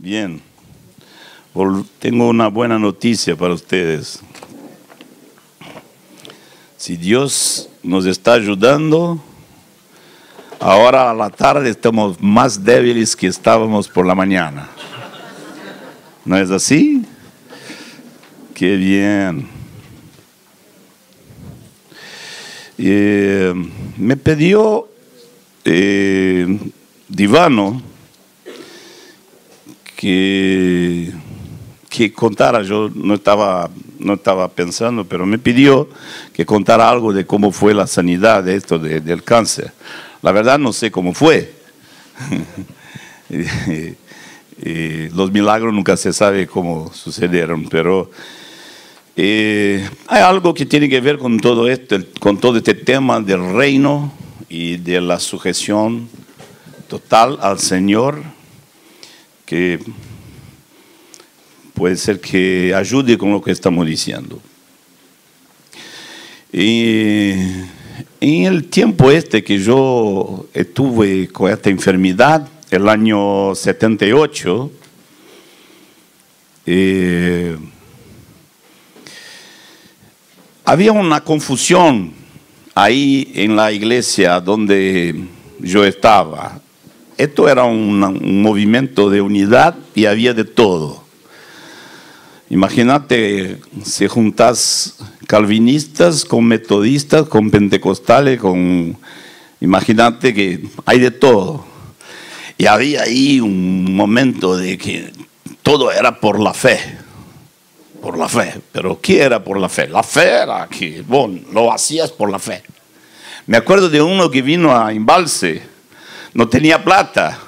Bien. Tengo una buena noticia para ustedes. Si Dios nos está ayudando, ahora a la tarde estamos más débiles que estábamos por la mañana. ¿No es así? Qué bien. Me pidió Divano que contara, yo no estaba pensando, pero me pidió que contara algo de cómo fue la sanidad de esto del cáncer. La verdad no sé cómo fue. Los milagros nunca se sabe cómo sucedieron, pero hay algo que tiene que ver con todo este tema del reino y de la sujeción total al Señor, que puede ser que ayude con lo que estamos diciendo. Y en el tiempo que yo estuve con esta enfermedad, el año 78, había una confusión ahí en la iglesia donde yo estaba. Esto era un movimiento de unidad y había de todo. Imagínate si juntas calvinistas con metodistas, con pentecostales, imagínate que hay de todo. Y había ahí un momento de que todo era por la fe. Por la fe. ¿Pero qué era por la fe? La fe era que lo hacías por la fe. Me acuerdo de uno que vino a Embalse. No tenía plata.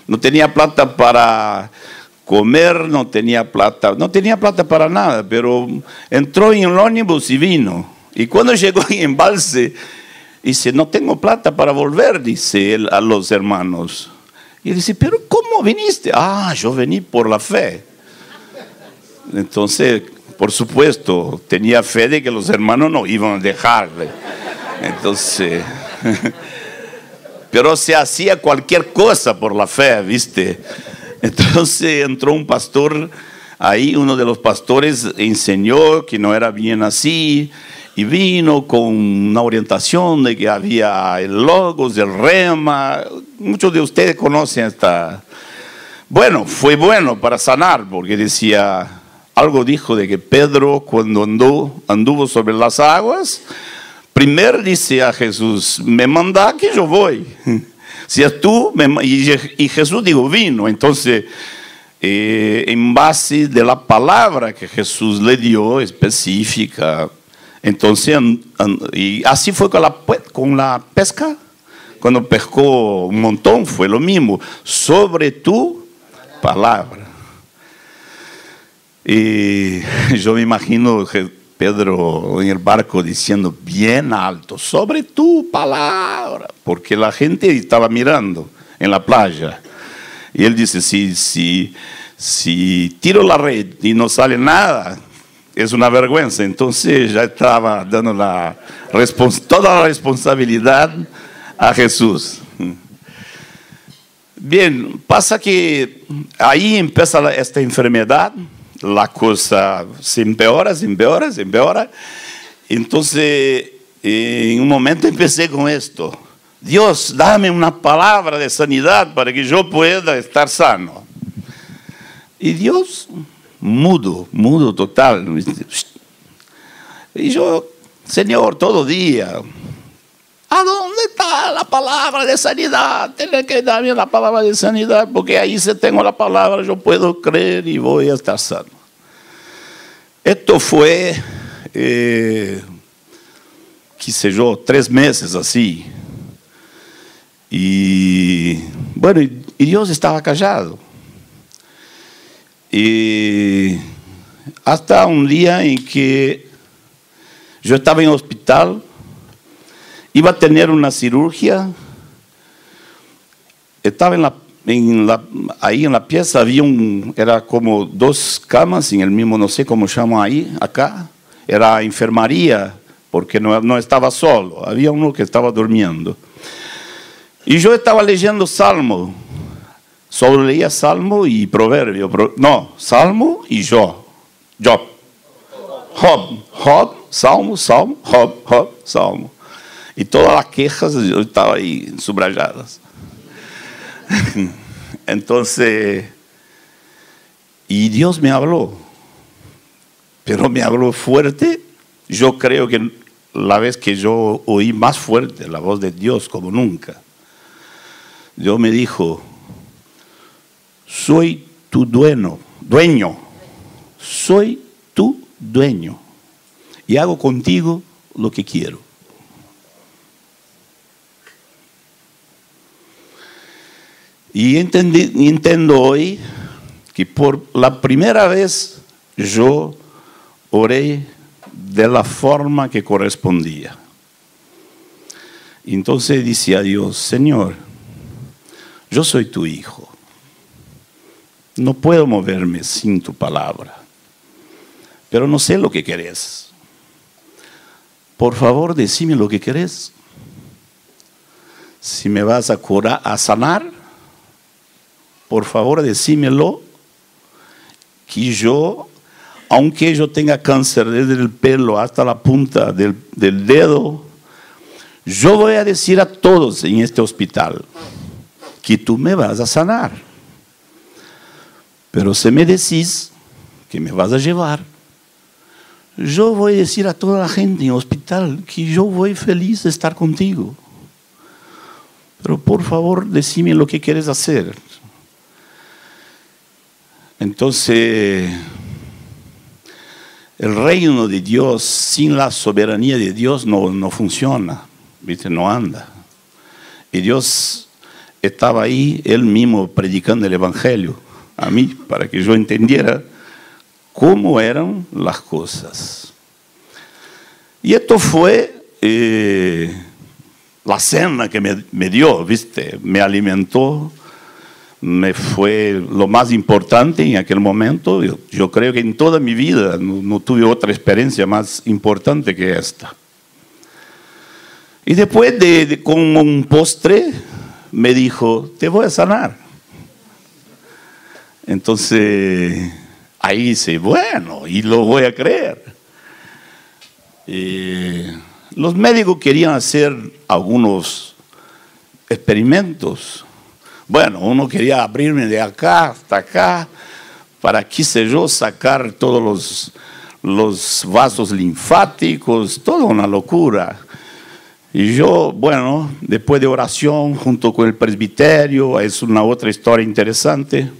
No tenía plata para comer, no tenía plata para nada, pero entró en el ómnibus y vino. Y cuando llegó en Embalse, dice, no tengo plata para volver, dice él a los hermanos. Y él dice, pero ¿cómo viniste? Yo vení por la fe. Entonces, por supuesto, tenía fe de que los hermanos no iban a dejarle. Entonces, pero se hacía cualquier cosa por la fe, ¿viste? Entonces entró un pastor ahí, uno de los pastores enseñó que no era bien así, y vino con una orientación de que había el Logos, el Rema. Muchos de ustedes conocen esta. Bueno, fue bueno para sanar, porque algo dijo de que Pedro, cuando anduvo sobre las aguas, primero dice a Jesús, me manda que yo voy. Si es tú, y Jesús dijo, vino. Entonces, en base de la palabra que Jesús le dio, específica, entonces, y así fue con la pesca. Cuando pescó un montón, fue lo mismo. Sobre tu palabra. Y yo me imagino Pedro en el barco diciendo bien alto, sobre tu palabra, porque la gente estaba mirando en la playa. Y él dice, si tiro la red y no sale nada, es una vergüenza. Entonces ya estaba dando toda la responsabilidad a Jesús. Bien, pasa que ahí empieza esta enfermedad. La cosa se empeora. Entonces, en un momento empecé con esto. Dios, dame una palabra de sanidad para que yo pueda estar sano. Y Dios, mudo total. Y yo, Señor, todo día, ¿a dónde está la palabra de sanidad? Tienes que darme la palabra de sanidad, porque ahí si tengo la palabra, yo puedo creer y voy a estar sano. Esto fue, qué sé yo, 3 meses así. Y bueno, y Dios estaba callado. Y hasta un día en que yo estaba en el hospital, iba a tener una cirugía, estaba ahí en la pieza, era como 2 camas en el mismo, no sé cómo llaman acá, era enfermería, porque no estaba solo, había uno que estaba durmiendo. Y yo estaba leyendo Salmo, Solo leía Salmo y Proverbio. No, Salmo y Job. Job, Salmo, Job, Salmo. Y todas las quejas yo estaba ahí subrayadas. Entonces, y Dios me habló, pero me habló fuerte. Yo creo que la vez que yo oí más fuerte la voz de Dios como nunca. Dios me dijo: soy tu dueño, soy tu dueño y hago contigo lo que quiero. Y entiendo hoy que por la primera vez yo oré de la forma que correspondía. Entonces decía a Dios: Señor, yo soy tu hijo. No puedo moverme sin tu palabra, pero no sé lo que querés. Por favor, decime lo que querés. Si me vas a curar, a sanar, por favor, decímelo, que yo, aunque yo tenga cáncer desde el pelo hasta la punta del dedo, yo voy a decir a todos en este hospital que tú me vas a sanar. Pero si me decís que me vas a llevar, yo voy a decir a toda la gente en el hospital que yo voy feliz de estar contigo. Pero por favor, decime lo que quieres hacer. Entonces, el reino de Dios sin la soberanía de Dios no funciona, ¿viste? No anda. Y Dios estaba ahí, Él mismo predicando el Evangelio a mí, para que yo entendiera cómo eran las cosas. Y esto fue la cena que me dio, ¿viste? Me alimentó, me fue lo más importante en aquel momento. Yo creo que en toda mi vida no tuve otra experiencia más importante que esta. Y después como un postre, me dijo: te voy a sanar. Entonces, ahí dice: bueno, y lo voy a creer. Los médicos querían hacer algunos experimentos. Bueno, uno quería abrirme de acá hasta acá para, qué sé yo, sacar todos los vasos linfáticos, toda una locura. Y yo, bueno, después de oración junto con el presbiterio, es una otra historia interesante.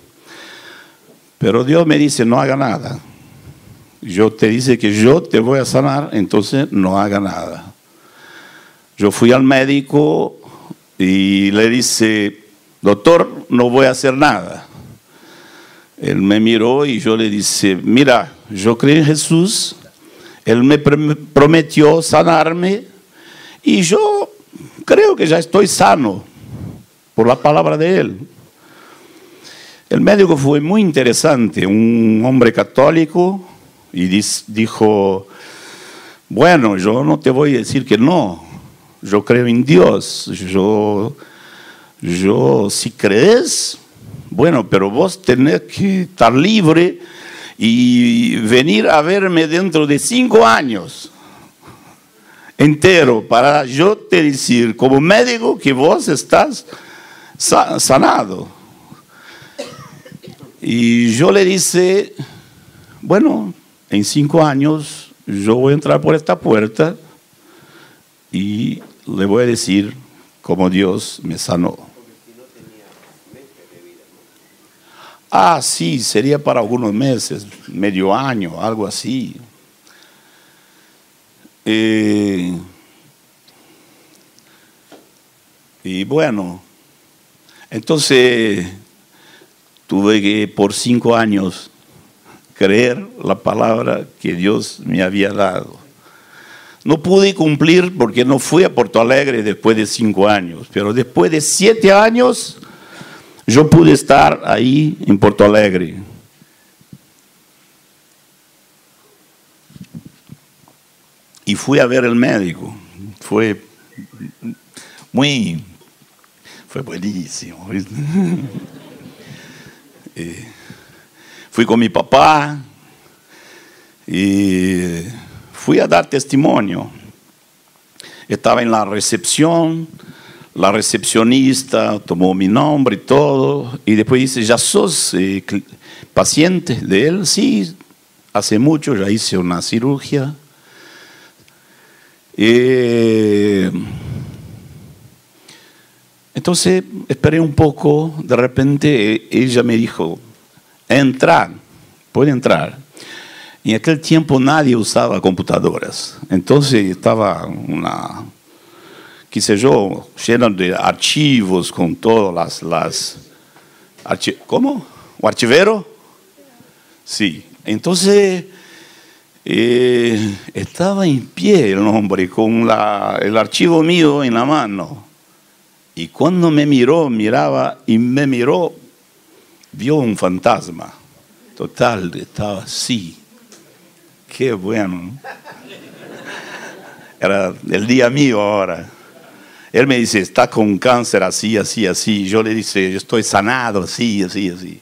Pero Dios me dice: no haga nada. Yo te dice que yo te voy a sanar, entonces no haga nada. Yo fui al médico y le dice: doctor, no voy a hacer nada. Él me miró y yo le dije: mira, yo creo en Jesús, Él me prometió sanarme y yo creo que ya estoy sano por la palabra de Él. El médico fue muy interesante, un hombre católico, y dijo: bueno, yo no te voy a decir que no, yo creo en Dios, yo si crees, bueno, pero vos tenés que estar libre y venir a verme dentro de 5 años entero para yo te decir como médico que vos estás sanado. Y yo le dije: bueno, en 5 años yo voy a entrar por esta puerta y le voy a decir cómo Dios me sanó. Ah, sí, sería para algunos meses, medio año, algo así. Y bueno, entonces tuve que por 5 años creer la palabra que Dios me había dado. No pude cumplir porque no fui a Porto Alegre después de 5 años, pero después de 7 años yo pude estar ahí en Porto Alegre. Y fui a ver el médico. Fue buenísimo. Fui con mi papá y fui a dar testimonio. Estaba en la recepción, la recepcionista tomó mi nombre y todo, y después dice, ¿ya sos paciente de él? Sí, hace mucho ya hice una cirugía. Entonces esperé un poco, de repente ella me dijo, entra, puede entrar. Y en aquel tiempo nadie usaba computadoras, entonces estaba qué sé yo, lleno de archivos con todas ¿cómo? ¿O archivero? Sí, entonces estaba en pie el hombre con el archivo mío en la mano. Y cuando me miraba y me miró, vio un fantasma. Total, estaba así. Qué bueno. Era el día mío ahora. Él me dice, está con cáncer así, así, así. Yo le dice, yo estoy sanado, así, así, así.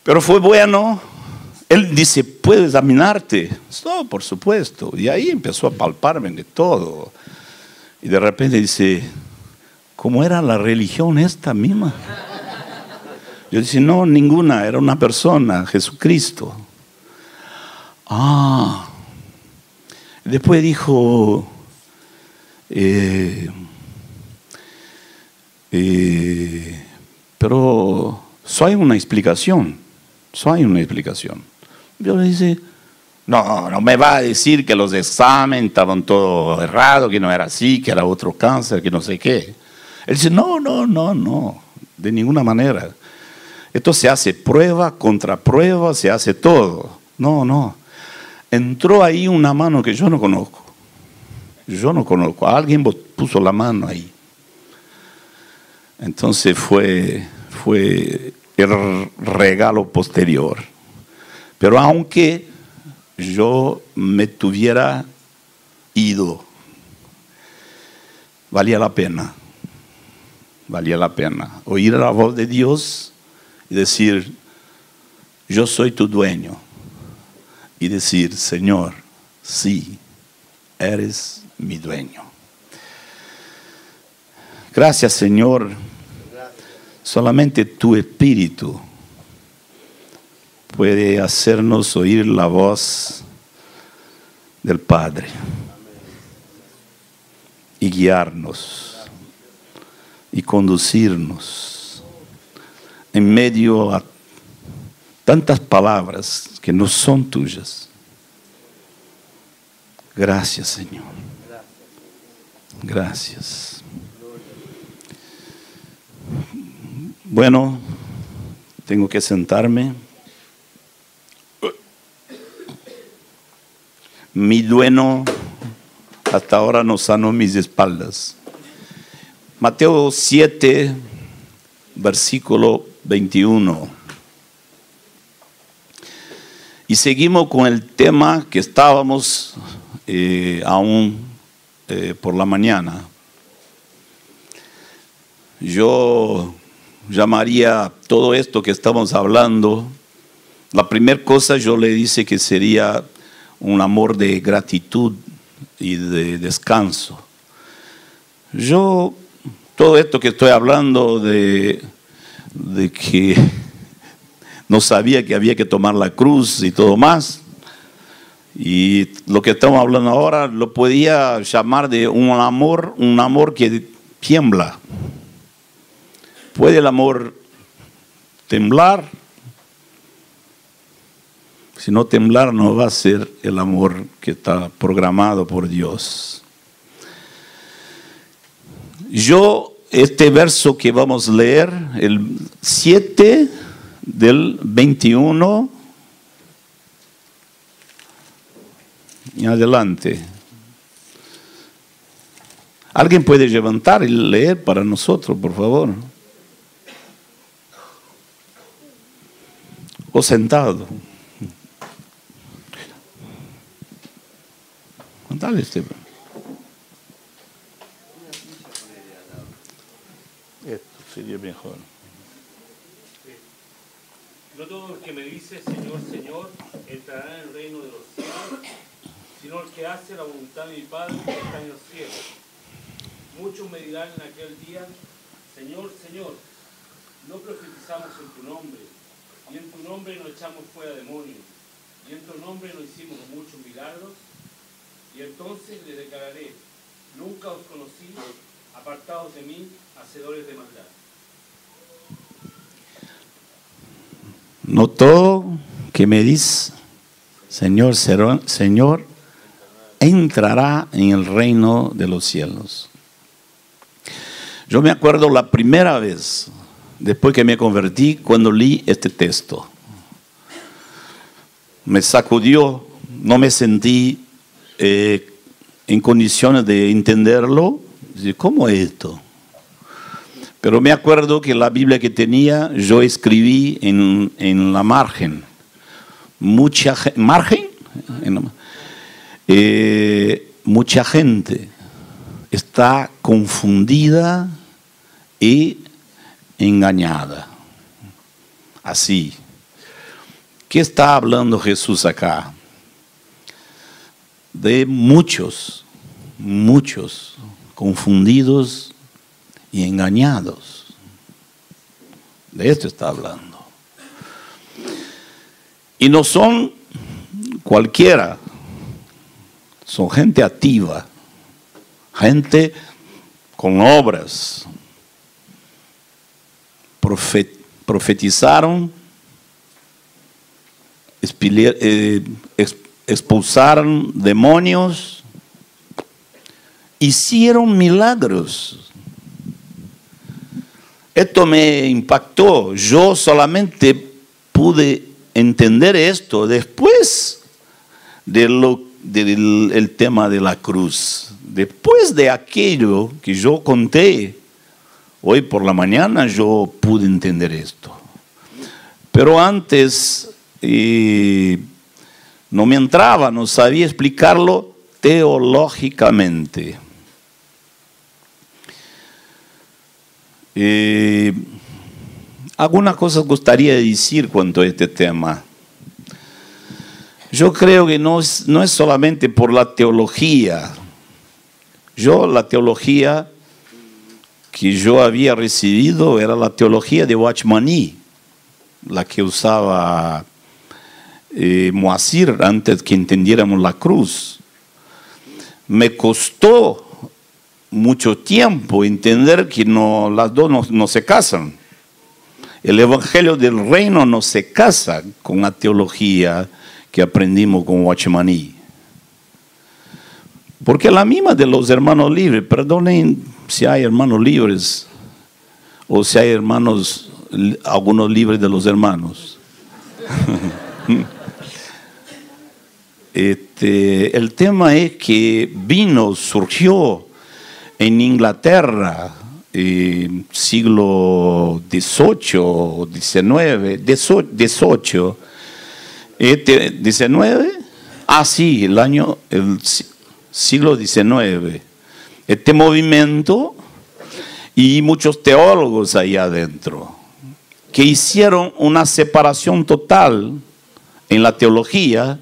Pero fue bueno. Él dice, ¿puedo examinarte? No, por supuesto. Y ahí empezó a palparme de todo. Y de repente dice, ¿cómo era la religión esta misma? Yo dije, no, ninguna, era una persona, Jesucristo. Después dijo, pero hay una explicación, Yo le dije, no me va a decir que los exámenes estaban todo errado, que no era así, que era otro cáncer, que no sé qué. Él dice, no, de ninguna manera. Esto se hace prueba contra prueba, se hace todo. No. Entró ahí una mano que yo no conozco. Alguien puso la mano ahí. Entonces fue el regalo posterior. Pero aunque yo me tuviera ido, valía la pena oír la voz de Dios y decir, yo soy tu dueño, y decir, Señor, sí, eres mi dueño. Gracias, Señor. Solamente tu Espíritu puede hacernos oír la voz del Padre y guiarnos y conducirnos en medio a tantas palabras que no son tuyas. Gracias, Señor. Gracias. Bueno, tengo que sentarme. Mi dueño hasta ahora no sanó mis espaldas. Mateo 7, versículo 21. Y seguimos con el tema que estábamos aún por la mañana. Yo llamaría todo esto que estamos hablando, la primera cosa yo le dice que sería un amor de gratitud y de descanso. Todo esto que estoy hablando de que no sabía que había que tomar la cruz y todo más, y lo que estamos hablando ahora lo podía llamar de un amor que tiembla. ¿Puede el amor temblar? Si no temblar, no va a ser el amor que está programado por Dios. Este verso que vamos a leer, el 7 del 21 y adelante. ¿Alguien puede levantar y leer para nosotros, por favor? O sentado. Dale, Esteban. Esto sería mejor. No todo el que me dice Señor, Señor, entrará en el reino de los cielos, sino el que hace la voluntad de mi Padre que está en los cielos. Muchos me dirán en aquel día, Señor, Señor, no profetizamos en tu nombre, y en tu nombre no echamos fuera demonios, y en tu nombre no hicimos muchos milagros. Y entonces le declararé, nunca os conocí, apartados de mí, hacedores de maldad. No todo que me dice Señor, Señor, entrará en el reino de los cielos. Yo me acuerdo la primera vez, después que me convertí, cuando leí este texto. Me sacudió, no me sentí en condiciones de entenderlo. ¿Cómo es esto? Pero me acuerdo que la Biblia que tenía, yo escribí en la margen. Mucha gente está confundida y engañada. Así. ¿Qué está hablando Jesús acá? De muchos confundidos y engañados. De esto está hablando. Y no son cualquiera, son gente activa, gente con obras. Profetizaron, expulsaron demonios, hicieron milagros. Esto me impactó. Yo solamente pude entender esto después del tema de la cruz. Después de aquello que yo conté hoy por la mañana, yo pude entender esto. Pero antes no me entraba, no sabía explicarlo teológicamente. Algunas cosas gustaría decir cuanto a este tema. Yo creo que no es solamente por la teología. La teología que yo había recibido era la teología de Watchmani, la que usaba Moazir antes que entendiéramos la cruz. Me costó mucho tiempo entender que las dos no se casan. El evangelio del reino no se casa con la teología que aprendimos con Watchmani. Porque la misma de los hermanos libres, perdonen si hay hermanos libres o si hay algunos libres de los hermanos. El tema es que surgió en Inglaterra, siglo XVIII, XIX, el siglo XIX. Este movimiento y muchos teólogos ahí adentro que hicieron una separación total en la teología,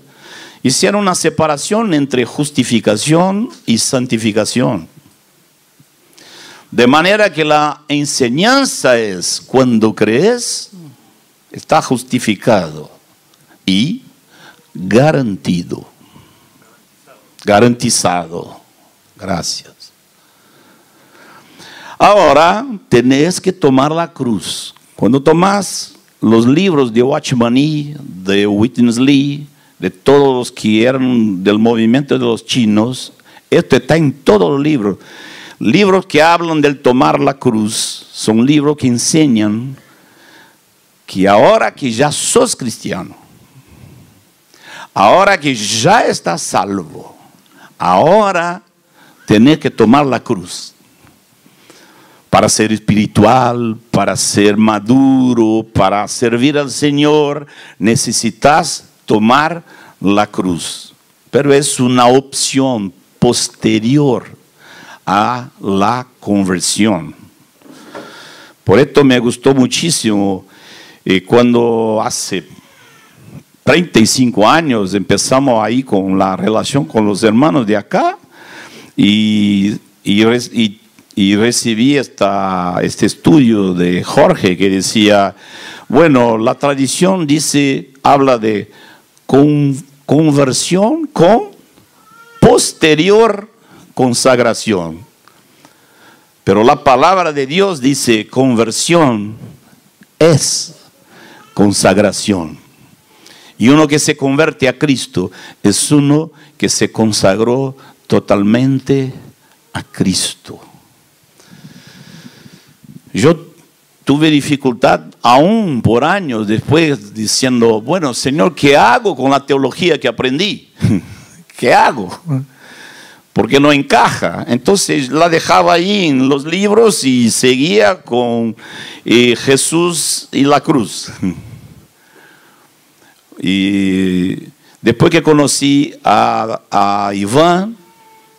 hicieron una separación entre justificación y santificación. De manera que la enseñanza es, cuando crees, está justificado y garantizado. Gracias. Ahora tenés que tomar la cruz. Cuando tomas los libros de Watchmani, de Witness Lee, de todos los que eran del movimiento de los chinos, esto está en todos los libros. Libros que hablan del tomar la cruz son libros que enseñan que ahora que ya sos cristiano, ahora que ya estás salvo, ahora tenés que tomar la cruz. Para ser espiritual, para ser maduro, para servir al Señor, necesitas tomar la cruz. Pero es una opción posterior a la conversión. Por esto me gustó muchísimo Cuando hace 35 años empezamos ahí con la relación con los hermanos de acá y recibí este estudio de Jorge que decía, bueno, la tradición habla de conversión con posterior consagración. Pero la palabra de Dios dice, conversión es consagración. Y uno que se convierte a Cristo es uno que se consagró totalmente a Cristo. Yo tuve dificultad aún por años después diciendo, bueno, Señor, ¿qué hago con la teología que aprendí? ¿Qué hago? Porque no encaja. Entonces la dejaba ahí en los libros y seguía con Jesús y la cruz. Y después que conocí a Iván,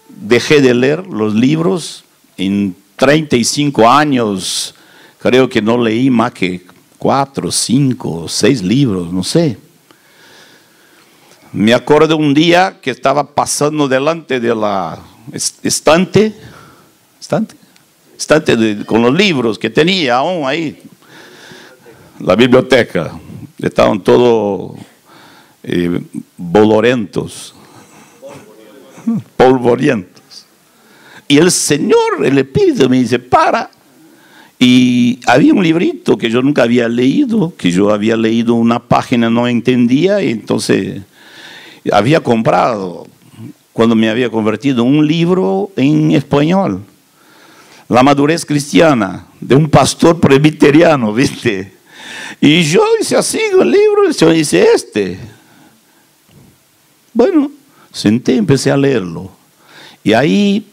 dejé de leer los libros. En 35 años creo que no leí más que 4, 5, 6 libros, no sé. Me acuerdo un día que estaba pasando delante de la estante con los libros que tenía aún ahí, la biblioteca. Estaban todos bolorentos, polvorientos. Y el Señor, el Espíritu me dice, para. Y había un librito que yo nunca había leído, que yo había leído una página, no entendía, y entonces había comprado, cuando me había convertido, un libro en español, La madurez cristiana, de un pastor presbiteriano, ¿viste? Y yo hice así el libro, yo hice Bueno, senté y empecé a leerlo. Y ahí,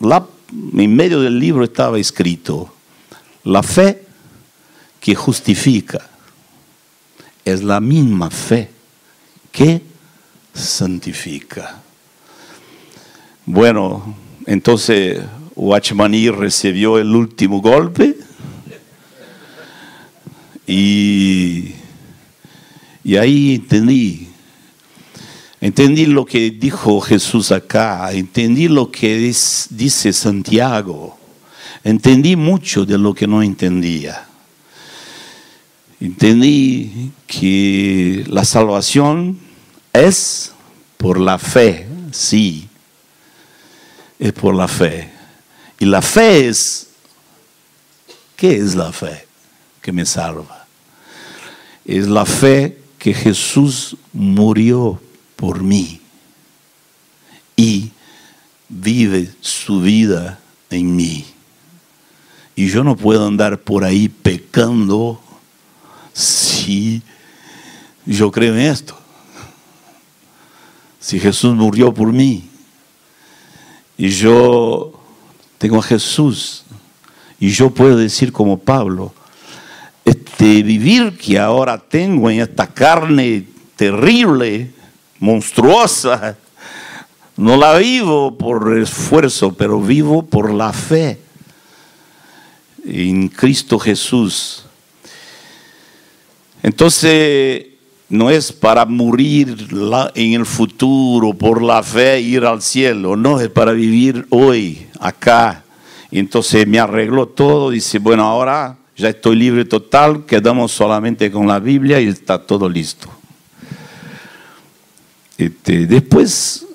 en medio del libro estaba escrito, la fe que justifica es la misma fe que santifica. Bueno, entonces Watchmaní recibió el último golpe y ahí entendí lo que dijo Jesús acá, entendí lo que dice Santiago, entendí mucho de lo que no entendía. Entendí que la salvación es por la fe, sí, es por la fe. Y la fe es, ¿qué es la fe que me salva? Es la fe que Jesús murió por mí y vive su vida en mí. Y yo no puedo andar por ahí pecando si yo creo en esto. Si Jesús murió por mí y yo tengo a Jesús y yo puedo decir como Pablo, este vivir que ahora tengo en esta carne terrible, monstruosa, no la vivo por esfuerzo, pero vivo por la fe en Cristo Jesús. Entonces, no es para morir en el futuro por la fe, ir al cielo, no, es para vivir hoy, acá. Y entonces me arregló todo, dice, bueno, ahora ya estoy libre total, quedamos solamente con la Biblia y está todo listo. Después,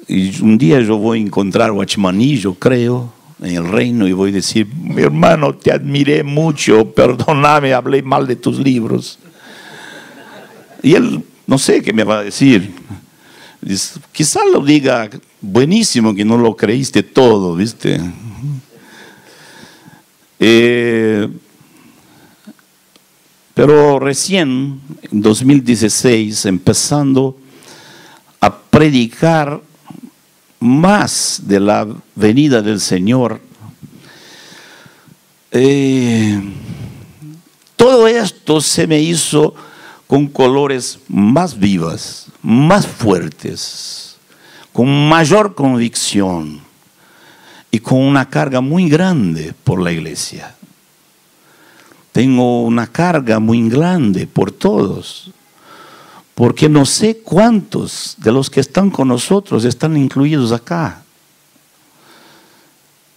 un día yo voy a encontrar a Watchmaní, yo creo, en el reino, y voy a decir, mi hermano, te admiré mucho, perdóname, hablé mal de tus libros. Y él, no sé qué me va a decir. Quizás lo diga, buenísimo que no lo creíste todo, ¿viste? Pero recién, en 2016, empezando a predicar más de la venida del Señor, todo esto se me hizo con colores más vivas, más fuertes, con mayor convicción y con una carga muy grande por la iglesia. tengo una carga muy grande por todos, porque no sé cuántos de los que están con nosotros están incluidos acá.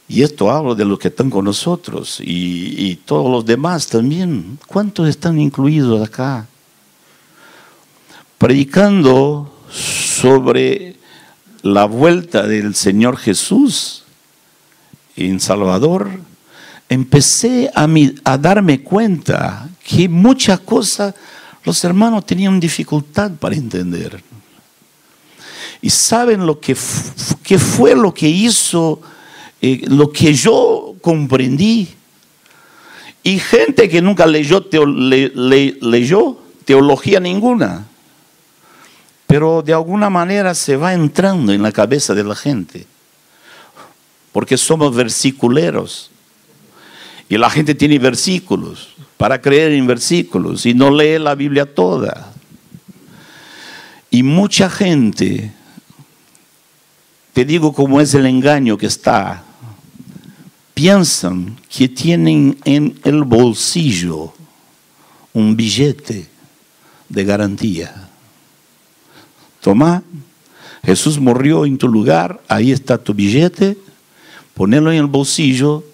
Y esto hablo de los que están con nosotros y todos los demás también. ¿Cuántos están incluidos acá? Predicando sobre la vuelta del Señor Jesús en Salvador, empecé a darme cuenta que muchas cosas los hermanos tenían dificultad para entender. Y saben lo que fue lo que hizo, lo que yo comprendí. Y gente que nunca leyó teología ninguna, pero de alguna manera se va entrando en la cabeza de la gente, porque somos versiculeros. Y la gente tiene versículos para creer en versículos y no lee la Biblia toda. Y mucha gente, te digo cómo es el engaño que está, piensan que tienen en el bolsillo un billete de garantía. Toma, Jesús murió en tu lugar, ahí está tu billete, ponelo en el bolsillo.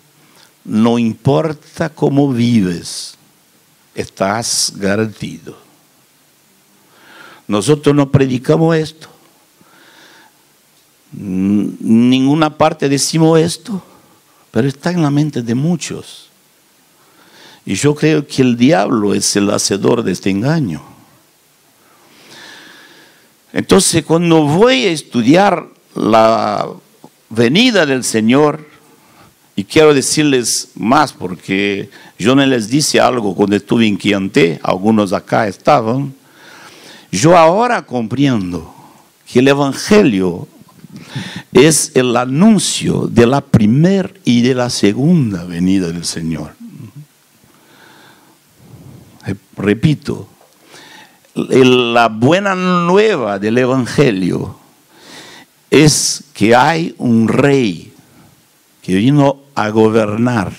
No importa cómo vives, estás garantido. Nosotros no predicamos esto. Ninguna parte decimos esto, pero está en la mente de muchos. Y yo creo que el diablo es el hacedor de este engaño. Entonces, cuando voy a estudiar la venida del Señor, y quiero decirles más porque yo no les dije algo cuando estuve en Chianté, algunos acá estaban. Yo ahora comprendo que el Evangelio es el anuncio de la primera y de la segunda venida del Señor. Repito, la buena nueva del Evangelio es que hay un rey que vino a gobernar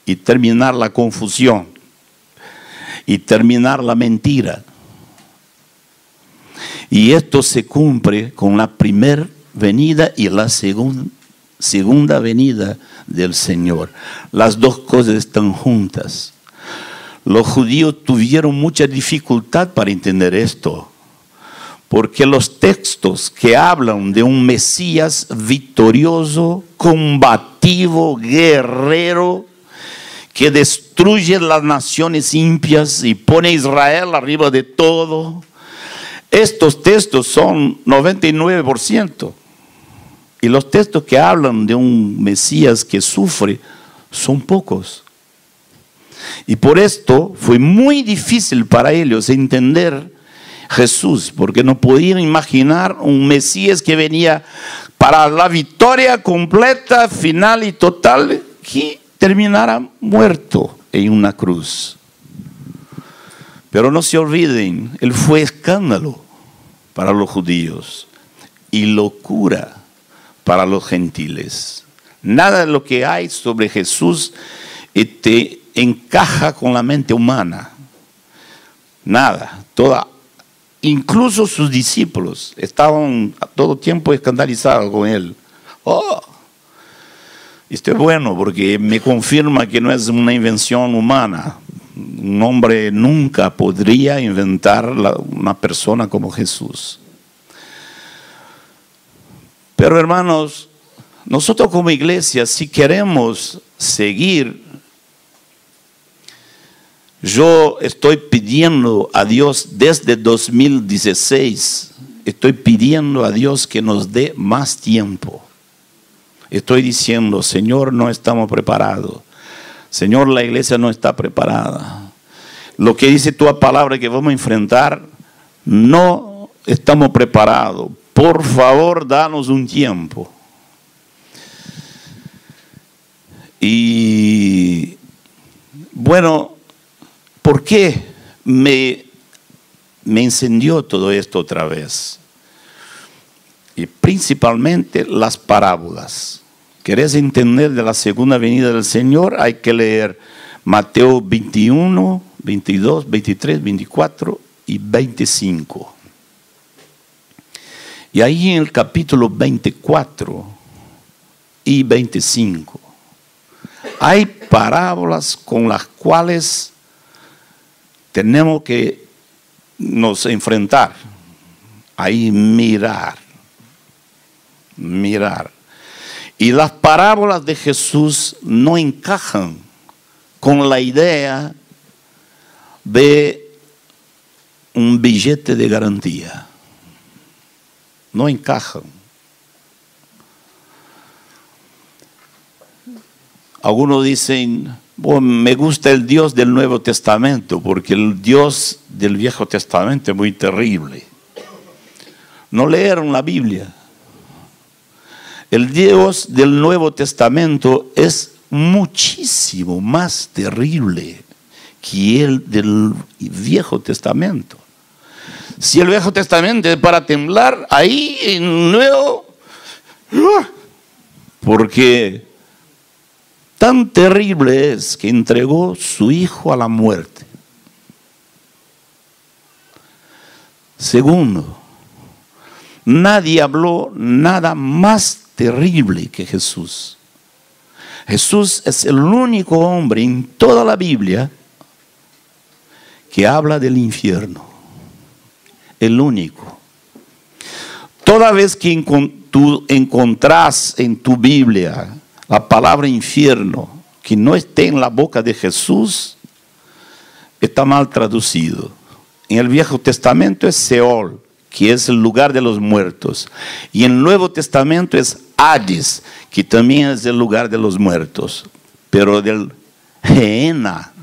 y terminar la confusión y terminar la mentira. Y esto se cumple con la primera venida y la segunda venida del Señor. Las dos cosas están juntas. Los judíos tuvieron mucha dificultad para entender esto, porque los textos que hablan de un Mesías victorioso, combativo, guerrero, que destruye las naciones impias y pone a Israel arriba de todo, estos textos son 99%. Y los textos que hablan de un Mesías que sufre son pocos. Y por esto fue muy difícil para ellos entender Jesús, porque no podían imaginar un Mesías que venía para la victoria completa, final y total, que terminara muerto en una cruz. Pero no se olviden, él fue escándalo para los judíos y locura para los gentiles. Nada de lo que hay sobre Jesús encaja con la mente humana. Nada, incluso sus discípulos estaban a todo tiempo escandalizados con él. Esto es bueno porque me confirma que no es una invención humana. Un hombre nunca podría inventar una persona como Jesús. Pero hermanos, nosotros como iglesia, si queremos seguir, yo estoy pidiendo a Dios desde 2016, estoy pidiendo a Dios que nos dé más tiempo. Estoy diciendo, Señor, no estamos preparados. Señor, la iglesia no está preparada. Lo que dice tu palabra que vamos a enfrentar, no estamos preparados. Por favor, danos un tiempo. Y bueno, ¿por qué me encendió todo esto otra vez? Y principalmente las parábolas. ¿Querés entender de la segunda venida del Señor? Hay que leer Mateo 21, 22, 23, 24 y 25. Y ahí en el capítulo 24 y 25 hay parábolas con las cuales tenemos que nos enfrentar. Ahí mirar. Y las parábolas de Jesús no encajan con la idea de un billete de garantía. No encajan. Algunos dicen, bueno, me gusta el Dios del Nuevo Testamento porque el Dios del Viejo Testamento es muy terrible. No leyeron la Biblia. El Dios del Nuevo Testamento es muchísimo más terrible que el del Viejo Testamento. Si el Viejo Testamento es para temblar, ahí en el Nuevo, porque tan terrible es que entregó su hijo a la muerte. Segundo, nadie habló nada más terrible que Jesús. Jesús es el único hombre en toda la Biblia que habla del infierno. El único. Toda vez que tú encontrás en tu Biblia la palabra infierno que no esté en la boca de Jesús, está mal traducido. En el Viejo Testamento es Seol, que es el lugar de los muertos. Y en el Nuevo Testamento es Hades, que también es el lugar de los muertos. Pero del Gehenna,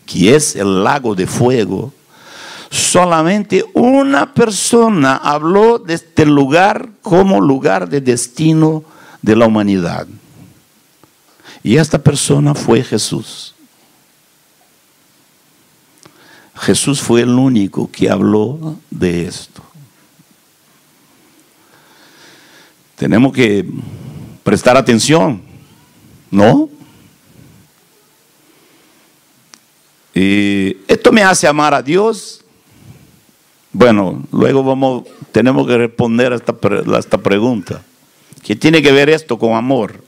que es el lago de fuego, solamente una persona habló de este lugar como lugar de destino de la humanidad. Y esta persona fue Jesús. Jesús fue el único que habló de esto. Tenemos que prestar atención, ¿no? Y esto me hace amar a Dios. Bueno, luego tenemos que responder a esta pregunta. ¿Qué tiene que ver esto con amor?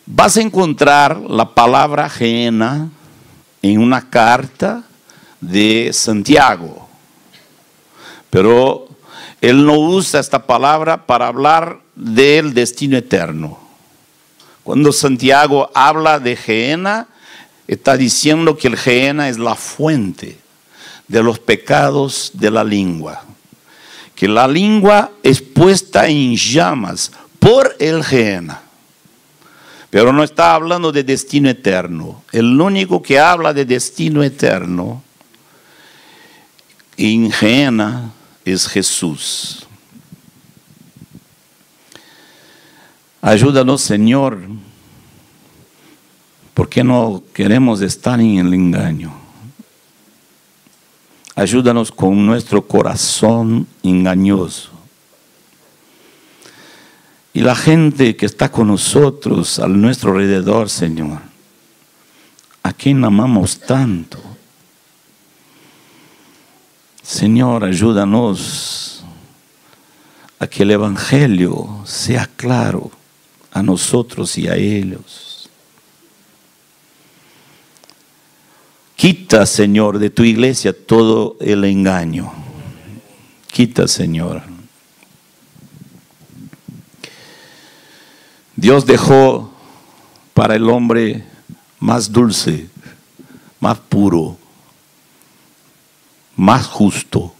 Vas a encontrar la palabra Gehenna en una carta de Santiago. Pero él no usa esta palabra para hablar del destino eterno. Cuando Santiago habla de Gehenna, está diciendo que el Gehenna es la fuente de los pecados de la lengua. Que la lengua es puesta en llamas por el Gehenna. Pero no está hablando de destino eterno. El único que habla de destino eterno en Gehenna es Jesús. Ayúdanos, Señor, porque no queremos estar en el engaño. Ayúdanos con nuestro corazón engañoso. Y la gente que está con nosotros, a nuestro alrededor, Señor, a quien amamos tanto. Señor, ayúdanos a que el Evangelio sea claro a nosotros y a ellos. Quita, Señor, de tu iglesia todo el engaño. Quita, Señor. Dios dejó para el hombre más dulce, más puro, más justo,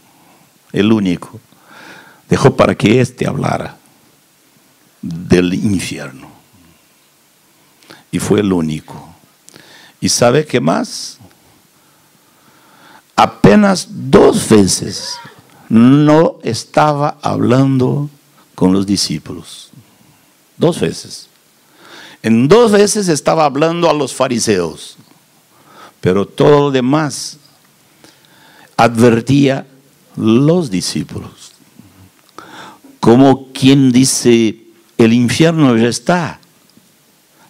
el único. Dejó para que éste hablara del infierno. Y fue el único. ¿Y sabe qué más? Apenas 2 veces no estaba hablando con los discípulos. 2 veces. En 2 veces estaba hablando a los fariseos. Pero todo lo demás advertía los discípulos. Como quien dice, el infierno ya está.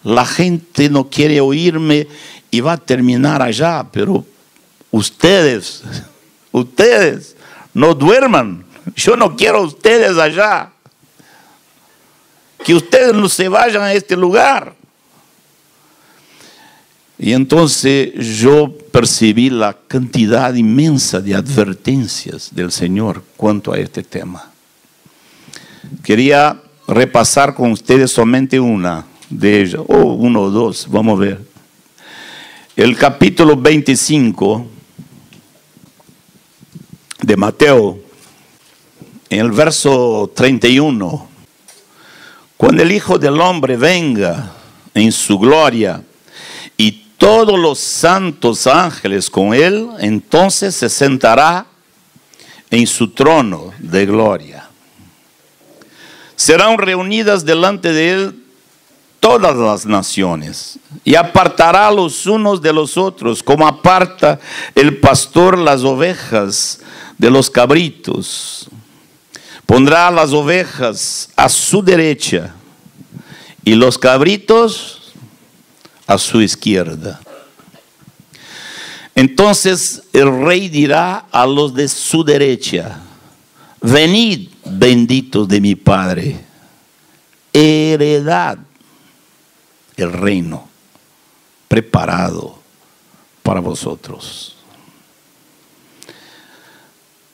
La gente no quiere oírme y va a terminar allá, pero ustedes no duerman. Yo no quiero a ustedes allá. Que ustedes no se vayan a este lugar. Y entonces yo percibí la cantidad inmensa de advertencias del Señor cuanto a este tema. Quería repasar con ustedes solamente una de ellas, o uno o dos, vamos a ver. El capítulo 25 de Mateo, en el verso 31, cuando el Hijo del Hombre venga en su gloria y todos los santos ángeles con él, entonces se sentará en su trono de gloria. Serán reunidas delante de él todas las naciones y apartará los unos de los otros, como aparta el pastor las ovejas de los cabritos. Pondrá las ovejas a su derecha y los cabritos a su izquierda. Entonces el rey dirá a los de su derecha: venid, benditos de mi Padre, heredad el reino preparado para vosotros.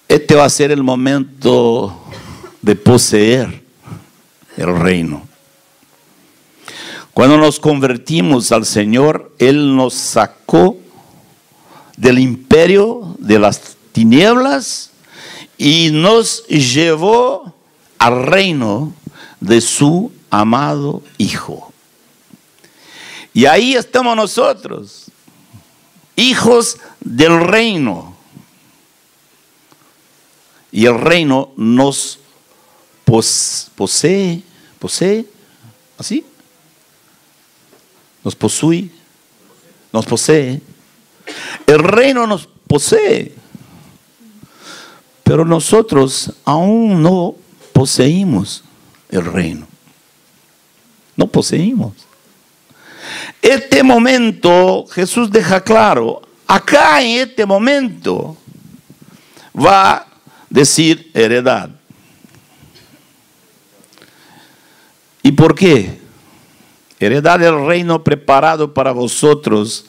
Este va a ser el momento de poseer el reino. Cuando nos convertimos al Señor, Él nos sacó del imperio de las tinieblas y nos llevó al reino de su amado Hijo. Y ahí estamos nosotros, hijos del reino. Y el reino nos posee, ¿así? Nos posee. El reino nos posee. Pero nosotros aún no poseímos el reino. No poseímos. Este momento Jesús deja claro, acá en este momento va a decir heredad. ¿Y por qué? Heredad del reino preparado para vosotros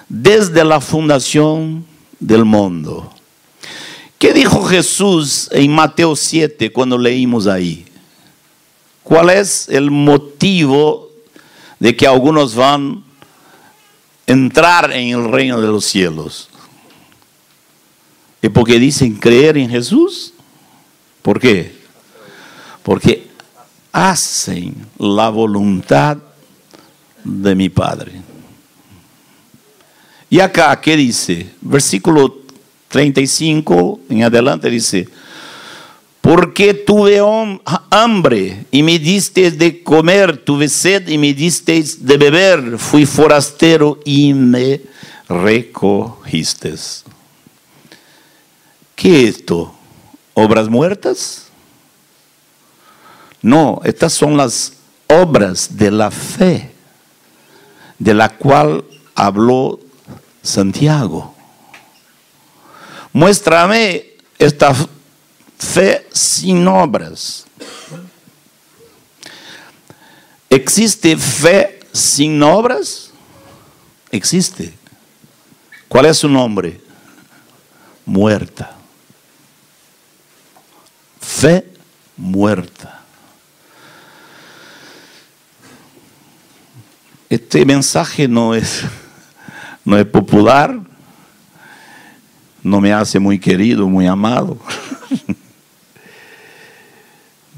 desde la fundación del mundo. ¿Qué dijo Jesús en Mateo 7 cuando leímos ahí? ¿Cuál es el motivo de que algunos van a entrar en el reino de los cielos? ¿Y porque dicen creer en Jesús? ¿Por qué? Porque hacen la voluntad de mi Padre. Y acá, ¿qué dice? Versículo 35 en adelante dice: porque tuve hambre y me disteis de comer, tuve sed y me disteis de beber, fui forastero y me recogisteis. ¿Qué es esto? ¿Obras muertas? No, estas son las obras de la fe, de la cual habló Santiago. Muéstrame esta fe sin obras. ¿Existe fe sin obras? Existe. ¿Cuál es su nombre? Muerta. Fe muerta. Este mensaje no es popular, no me hace muy querido, muy amado.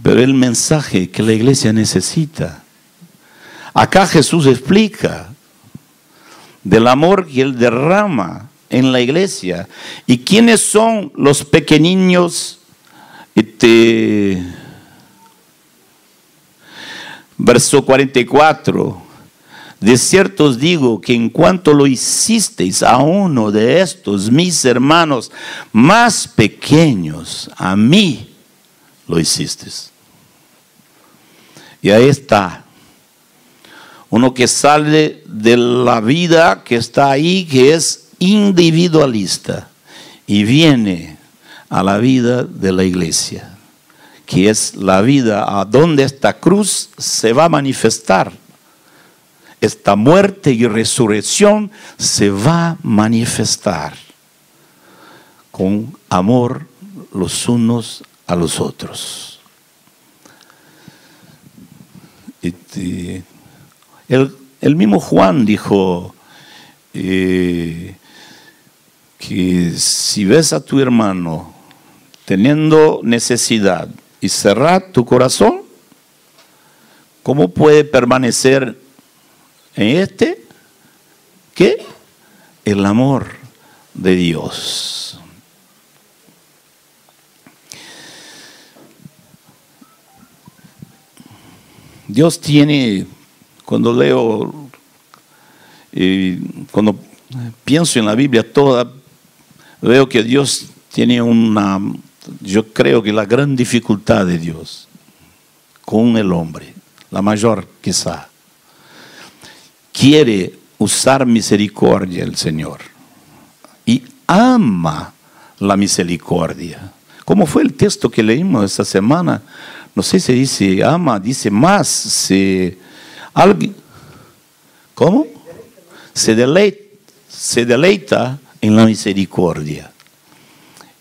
Pero el mensaje que la iglesia necesita. Acá Jesús explica del amor que Él derrama en la iglesia. ¿Y quiénes son los pequeños? Verso 44. De cierto os digo que en cuanto lo hicisteis a uno de estos mis hermanos más pequeños, a mí lo hicisteis. Y ahí está. Uno que sale de la vida que está ahí, que es individualista, y viene a la vida de la iglesia, que es la vida a donde esta cruz se va a manifestar. Esta muerte y resurrección se va a manifestar con amor los unos a los otros. El mismo Juan dijo que si ves a tu hermano teniendo necesidad y cerrar tu corazón, ¿cómo puede permanecer en ¿qué? El amor de Dios. Dios tiene, cuando leo, cuando pienso en la Biblia toda, veo que Dios tiene yo creo que la gran dificultad de Dios con el hombre, la mayor quizá. Quiere usar misericordia el Señor y ama la misericordia. ¿Cómo fue el texto que leímos esta semana? No sé si dice ama, dice más. ¿Cómo? Se deleita en la misericordia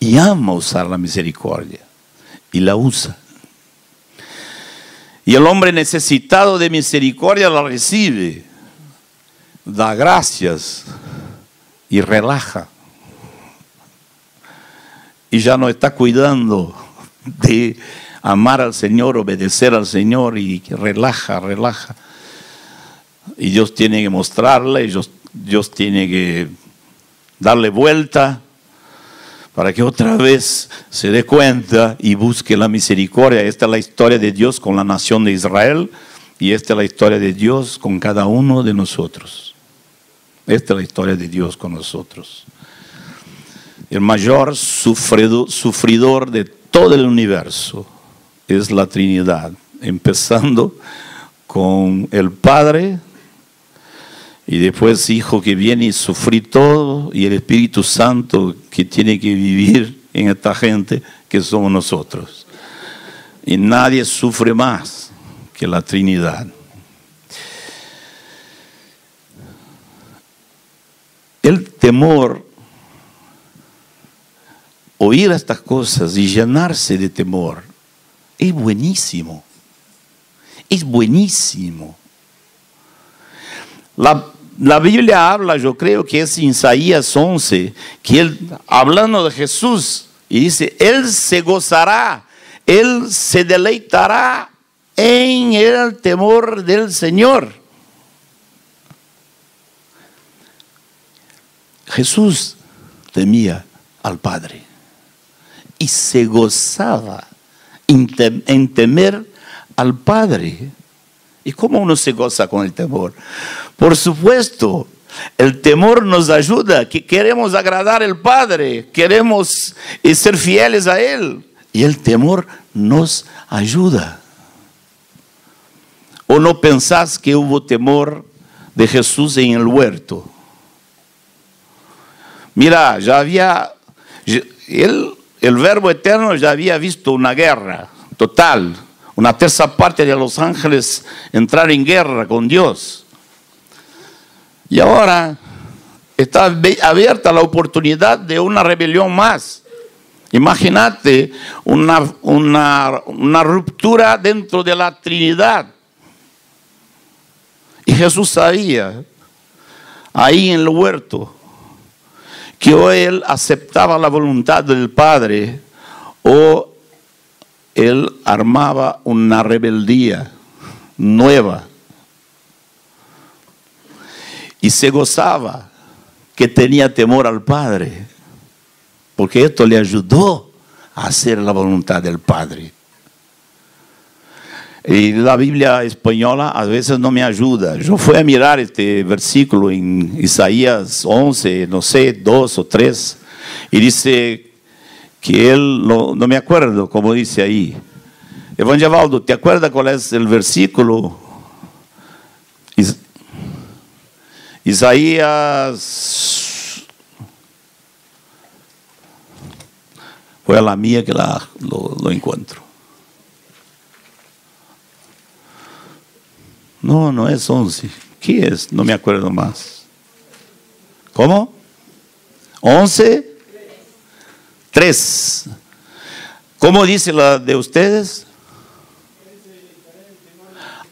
y ama usar la misericordia y la usa. Y el hombre necesitado de misericordia la recibe, da gracias y relaja. Y ya no está cuidando de amar al Señor, obedecer al Señor, y relaja. Y Dios tiene que mostrarle, Dios tiene que darle vuelta para que otra vez se dé cuenta y busque la misericordia. Esta es la historia de Dios con la nación de Israel, y esta es la historia de Dios con cada uno de nosotros. Esta es la historia de Dios con nosotros. El mayor sufridor de todo el universo es la Trinidad, empezando con el Padre, y después Hijo que viene y sufrir todo, y el Espíritu Santo que tiene que vivir en esta gente que somos nosotros. Y nadie sufre más que la Trinidad. El temor, oír estas cosas y llenarse de temor, es buenísimo. Es buenísimo. La Biblia habla, yo creo que es Isaías 11, que él, hablando de Jesús, y dice, Él se gozará, Él se deleitará en el temor del Señor. Jesús temía al Padre y se gozaba en temer al Padre. ¿Y cómo uno se goza con el temor? Por supuesto, el temor nos ayuda, que queremos agradar al Padre, queremos ser fieles a Él, y el temor nos ayuda. ¿O no pensás que hubo temor de Jesús en el huerto? Mira, el Verbo Eterno ya había visto una guerra total, una tercera parte de los ángeles entrar en guerra con Dios. Y ahora está abierta la oportunidad de una rebelión más. Imagínate una ruptura dentro de la Trinidad. Y Jesús sabía, ahí en el huerto, que o Él aceptaba la voluntad del Padre o Él armaba una rebeldía nueva. Y se gozaba que tenía temor al Padre, porque esto le ayudó a hacer la voluntad del Padre. Y la Biblia española a veces no me ayuda. Yo fui a mirar este versículo en Isaías 11, no sé, 2 o 3, y dice que Él, no me acuerdo cómo dice ahí, Evangelvaldo, ¿te acuerdas cuál es el versículo? Isaías. Voy a la mía que lo encuentro. No, no es 11. ¿Qué es? No me acuerdo más. ¿Cómo? 11. 3. ¿Cómo dice la de ustedes?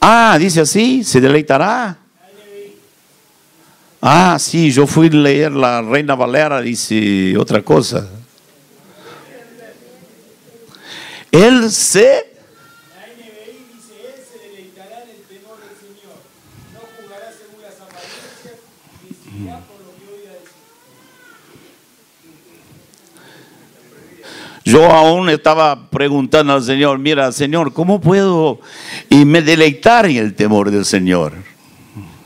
Ah, dice así, se deleitará. Ah, sí, yo fui a leer la Reina Valera, dice otra cosa. Él se... La NBI dice, él se deleitará en el temor del Señor. No juzgará según las apariencias, ni seguirá por lo que oiga decir. Yo aún estaba preguntando al Señor, mira, Señor, ¿cómo puedo y me deleitar en el temor del Señor?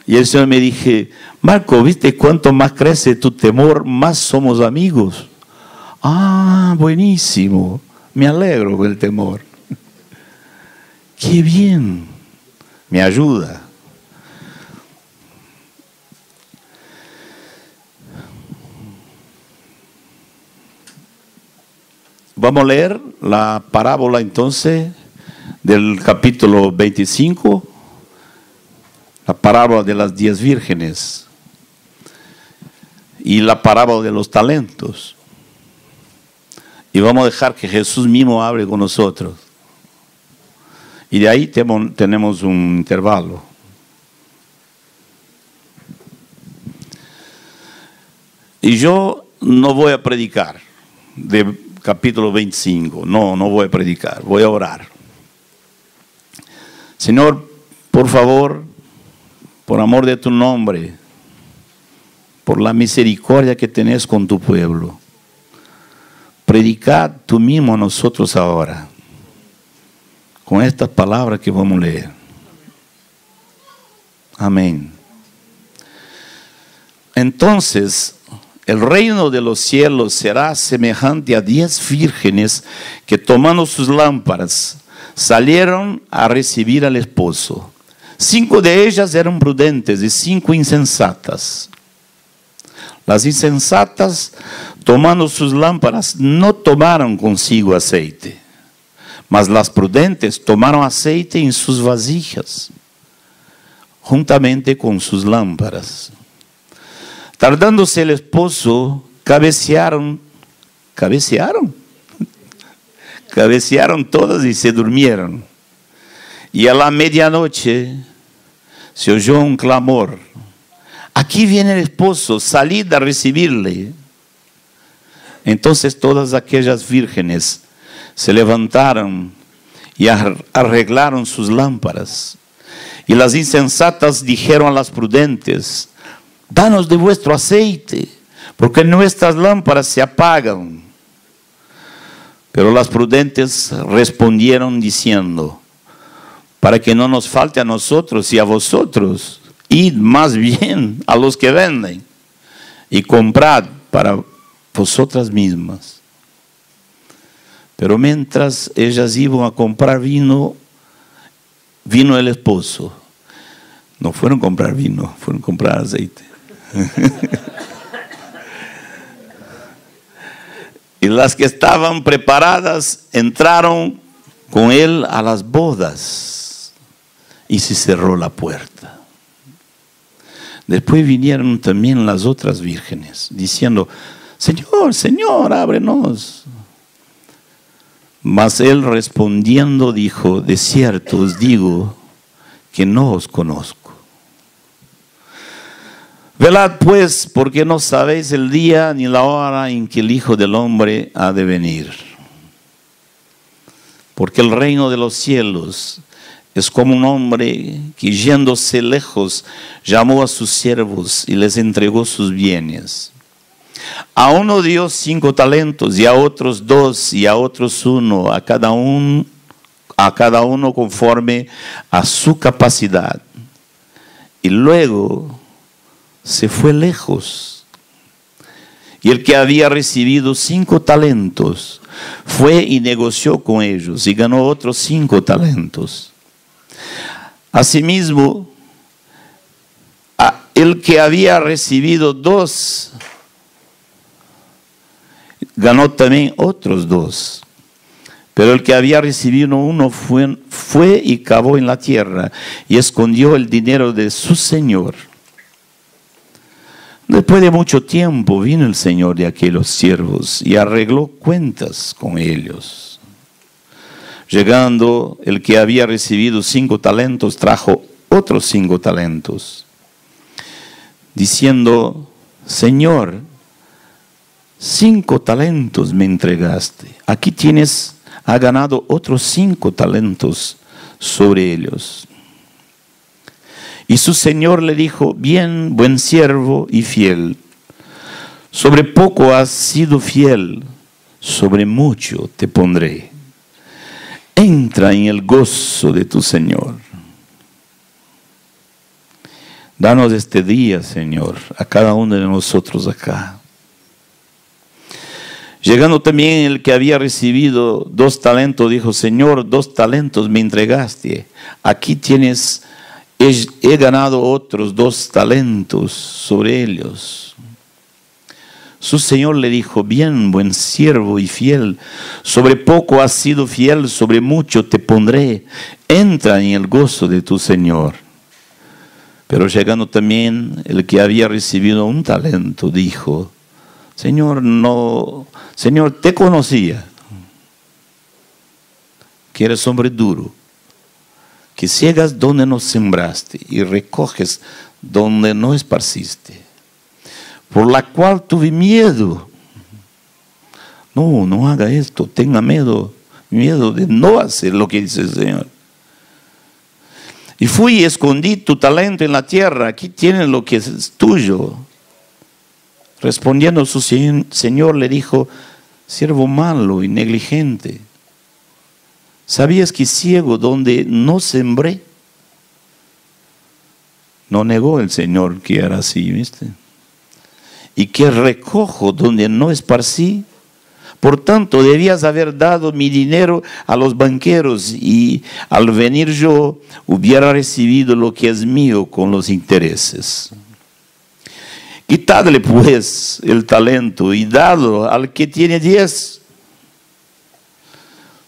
Y el Señor me dije, Marco, ¿viste cuánto más crece tu temor, más somos amigos? Ah, buenísimo, me alegro con el temor. Qué bien, me ayuda. Vamos a leer la parábola entonces del capítulo 25, la parábola de las 10 vírgenes y la parábola de los talentos. Y vamos a dejar que Jesús mismo hable con nosotros. Y de ahí tenemos un intervalo. Y yo no voy a predicar de capítulo 25, no voy a predicar, voy a orar. Señor, por favor, por amor de tu nombre, por la misericordia que tenés con tu pueblo, predicad tú mismo a nosotros ahora, con estas palabras que vamos a leer. Amén. Entonces, el reino de los cielos será semejante a 10 vírgenes que tomando sus lámparas salieron a recibir al esposo. 5 de ellas eran prudentes y 5 insensatas. Las insensatas, tomando sus lámparas, no tomaron consigo aceite, mas las prudentes tomaron aceite en sus vasijas, juntamente con sus lámparas. Tardándose el esposo, cabecearon todas y se durmieron. Y a la medianoche se oyó un clamor: aquí viene el esposo, salid a recibirle. Entonces todas aquellas vírgenes se levantaron y arreglaron sus lámparas. Y las insensatas dijeron a las prudentes: danos de vuestro aceite, porque nuestras lámparas se apagan. Pero las prudentes respondieron diciendo: para que no nos falte a nosotros y a vosotros, id más bien a los que venden y comprad para vosotras mismas. Pero mientras ellas iban a comprar vino, vino el esposo. No fueron a comprar vino, fueron a comprar aceite. Y las que estaban preparadas entraron con él a las bodas y se cerró la puerta. Después vinieron también las otras vírgenes diciendo: Señor, Señor, ábrenos. Mas él respondiendo dijo: de cierto os digo que no os conozco. Velad pues, porque no sabéis el día ni la hora en que el Hijo del Hombre ha de venir. Porque el reino de los cielos es como un hombre que, yéndose lejos, llamó a sus siervos y les entregó sus bienes. A uno dio 5 talentos, y a otros 2, y a otros 1, a cada uno conforme a su capacidad. Y luego se fue lejos. Y el que había recibido 5 talentos fue y negoció con ellos y ganó otros 5 talentos. Asimismo, el que había recibido 2 ganó también otros 2. Pero el que había recibido 1 fue y cavó en la tierra y escondió el dinero de su señor. Después de mucho tiempo vino el señor de aquellos siervos y arregló cuentas con ellos. Llegando el que había recibido 5 talentos, trajo otros 5 talentos, diciendo: Señor, 5 talentos me entregaste. Aquí tienes, ha ganado otros 5 talentos sobre ellos. Y su señor le dijo: bien, buen siervo y fiel. Sobre poco has sido fiel, sobre mucho te pondré. Entra en el gozo de tu Señor. Danos este día, Señor, a cada uno de nosotros acá. Llegando también el que había recibido 2 talentos, dijo: Señor, 2 talentos me entregaste. Aquí tienes, he ganado otros 2 talentos sobre ellos. Su señor le dijo: bien, buen siervo y fiel, sobre poco has sido fiel, sobre mucho te pondré. Entra en el gozo de tu señor. Pero llegando también el que había recibido 1 talento, dijo: Señor, te conocía, que eres hombre duro, que ciegas donde no sembraste y recoges donde no esparciste. Por la cual tuve miedo. No haga esto, tenga miedo de no hacer lo que dice el Señor. Y fui y escondí tu talento en la tierra, aquí tienes lo que es tuyo. Respondiendo su señor le dijo: siervo malo y negligente, ¿sabías que ciego donde no sembré? No negó el Señor que era así, ¿viste? Y que recojo donde no esparcí. Por tanto, debías haber dado mi dinero a los banqueros y al venir yo hubiera recibido lo que es mío con los intereses. Quitadle pues el talento y dadlo al que tiene 10.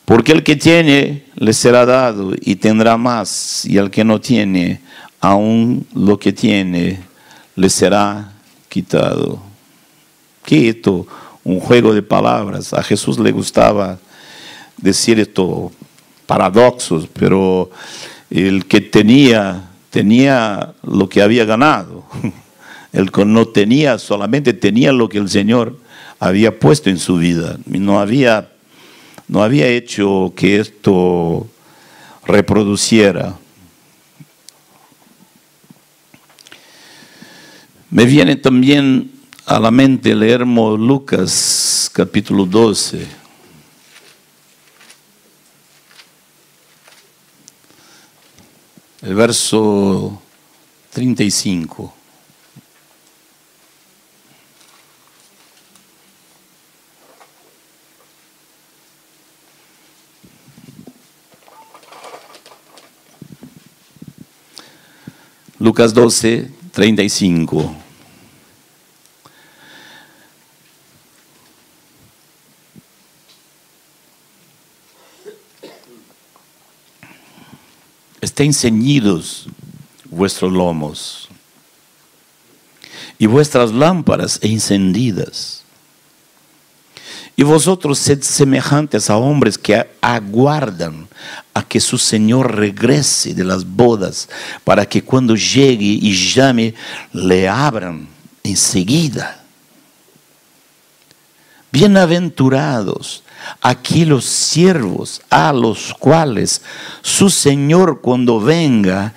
Porque el que tiene le será dado y tendrá más, y al que no tiene, aún lo que tiene le será quitado. ¿Qué es esto? Un juego de palabras. A Jesús le gustaba decir esto, paradoxos, pero el que tenía lo que había ganado. El que no tenía, solamente tenía lo que el Señor había puesto en su vida. No había hecho que esto reproduciera. Me viene también a la mente leermos Lucas capítulo 12. El verso 35. Lucas 12, 35. Estén ceñidos vuestros lomos y vuestras lámparas encendidas. Y vosotros sed semejantes a hombres que aguardan a que su Señor regrese de las bodas, para que cuando llegue y llame, le abran enseguida. Bienaventurados aquellos siervos a los cuales su Señor cuando venga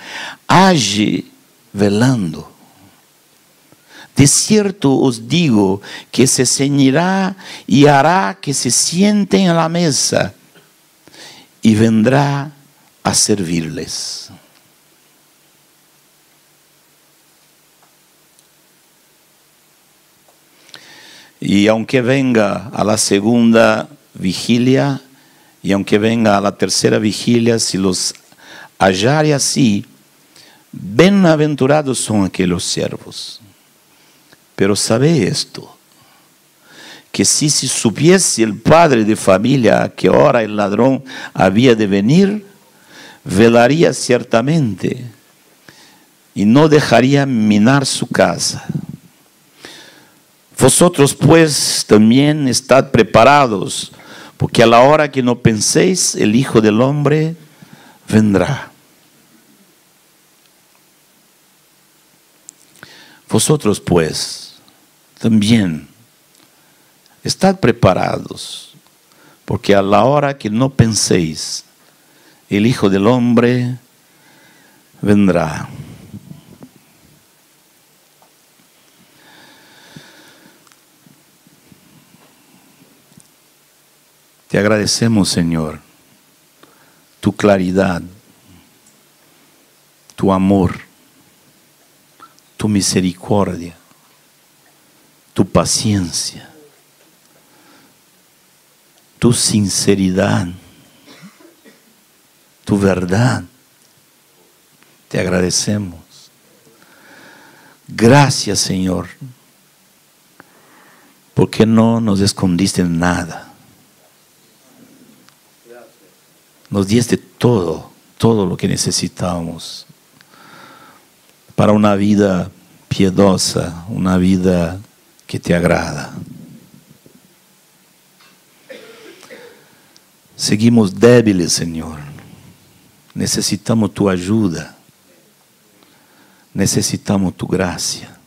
halle velando. De cierto os digo que se ceñirá y hará que se sienten a la mesa y vendrá a servirles. Y aunque venga a la segunda vigilia, y aunque venga a la tercera vigilia, si los hallare así, bienaventurados son aquellos siervos. Pero sabe esto, que si supiese el padre de familia a qué hora el ladrón había de venir, velaría ciertamente y no dejaría minar su casa. Vosotros pues también estad preparados, porque a la hora que no penséis, el Hijo del Hombre vendrá. Vosotros pues también estad preparados, porque a la hora que no penséis, el Hijo del Hombre vendrá. Te agradecemos, Señor, tu claridad, tu amor, tu misericordia, tu paciencia, tu sinceridad, tu verdad. Te agradecemos. Gracias, Señor, porque no nos escondiste nada. Nos diste todo lo que necesitábamos para una vida piedosa, una vida que te agrada. Seguimos débiles, Señor. Necesitamos tu ayuda. Necesitamos tu gracia.